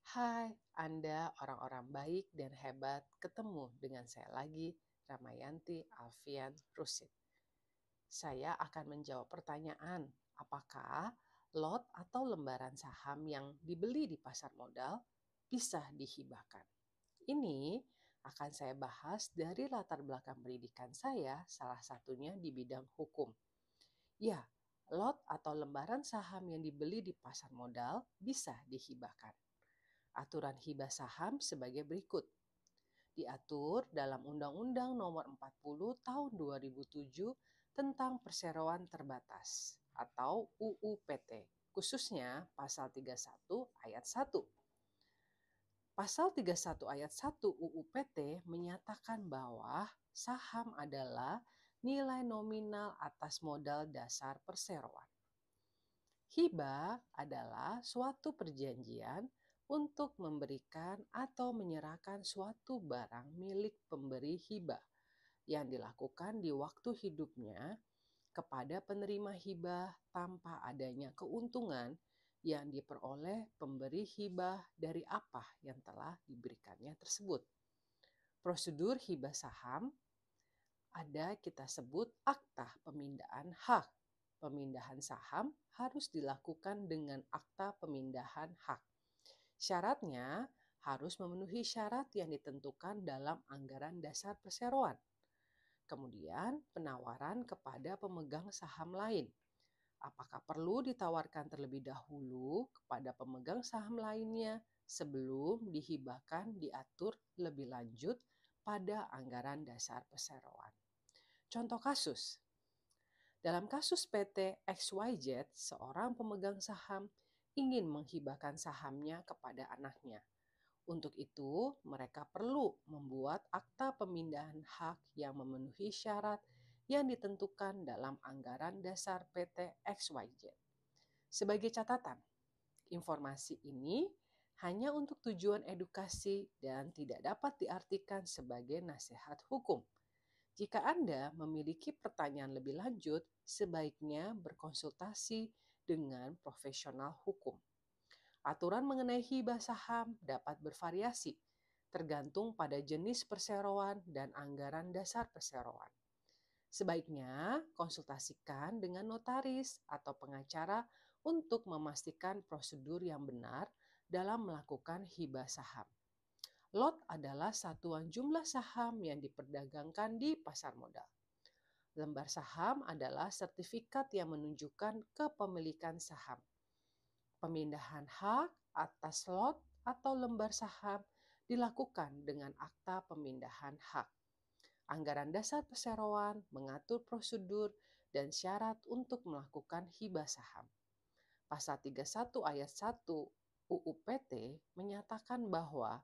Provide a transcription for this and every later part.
Hai, Anda orang-orang baik dan hebat, ketemu dengan saya lagi, Ramayanti Alfian Rusid. Saya akan menjawab pertanyaan, apakah lot atau lembaran saham yang dibeli di pasar modal bisa dihibahkan? Ini akan saya bahas dari latar belakang pendidikan saya, salah satunya di bidang hukum. Ya, lot atau lembaran saham yang dibeli di pasar modal bisa dihibahkan. Aturan hibah saham sebagai berikut. Diatur dalam Undang-Undang Nomor 40 Tahun 2007 tentang Perseroan Terbatas atau UU PT, khususnya Pasal 31 Ayat 1. Pasal 31 Ayat 1 UU PT menyatakan bahwa saham adalah nilai nominal atas modal dasar perseroan. Hibah adalah suatu perjanjian untuk memberikan atau menyerahkan suatu barang milik pemberi hibah yang dilakukan di waktu hidupnya kepada penerima hibah tanpa adanya keuntungan yang diperoleh pemberi hibah dari apa yang telah diberikannya tersebut. Prosedur hibah saham ada kita sebut akta pemindahan hak. Pemindahan saham harus dilakukan dengan akta pemindahan hak. Syaratnya harus memenuhi syarat yang ditentukan dalam anggaran dasar perseroan. Kemudian penawaran kepada pemegang saham lain. Apakah perlu ditawarkan terlebih dahulu kepada pemegang saham lainnya sebelum dihibahkan diatur lebih lanjut pada anggaran dasar perseroan. Contoh kasus, dalam kasus PT XYZ, seorang pemegang saham ingin menghibahkan sahamnya kepada anaknya. Untuk itu, mereka perlu membuat akta pemindahan hak yang memenuhi syarat yang ditentukan dalam anggaran dasar PT XYZ. Sebagai catatan, informasi ini hanya untuk tujuan edukasi dan tidak dapat diartikan sebagai nasihat hukum. Jika Anda memiliki pertanyaan lebih lanjut, sebaiknya berkonsultasi dengan profesional hukum. Aturan mengenai hibah saham dapat bervariasi, tergantung pada jenis perseroan dan anggaran dasar perseroan. Sebaiknya konsultasikan dengan notaris atau pengacara untuk memastikan prosedur yang benar dalam melakukan hibah saham. Lot adalah satuan jumlah saham yang diperdagangkan di pasar modal. Lembar saham adalah sertifikat yang menunjukkan kepemilikan saham. Pemindahan hak atas lot atau lembar saham dilakukan dengan akta pemindahan hak. Anggaran dasar perseroan mengatur prosedur dan syarat untuk melakukan hibah saham. Pasal 31 ayat 1 UU PT menyatakan bahwa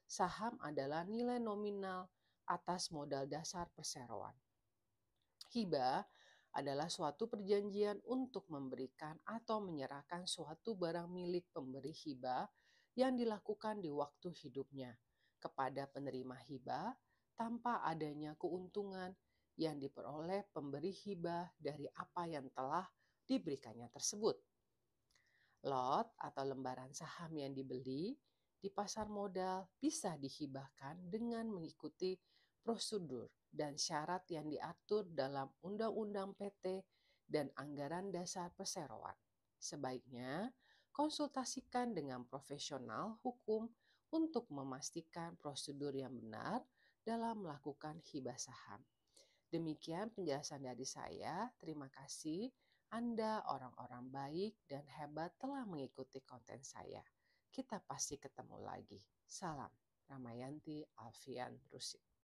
saham adalah nilai nominal atas modal dasar perseroan. Hibah adalah suatu perjanjian untuk memberikan atau menyerahkan suatu barang milik pemberi hibah yang dilakukan di waktu hidupnya kepada penerima hibah tanpa adanya keuntungan yang diperoleh pemberi hibah dari apa yang telah diberikannya tersebut. Lot atau lembaran saham yang dibeli di pasar modal bisa dihibahkan dengan mengikuti prosedur dan syarat yang diatur dalam Undang-Undang PT dan Anggaran Dasar Perseroan. Sebaiknya konsultasikan dengan profesional hukum untuk memastikan prosedur yang benar dalam melakukan hibah saham. Demikian penjelasan dari saya. Terima kasih. Anda orang-orang baik dan hebat telah mengikuti konten saya. Kita pasti ketemu lagi. Salam, Ramayanti Alfian Rusid.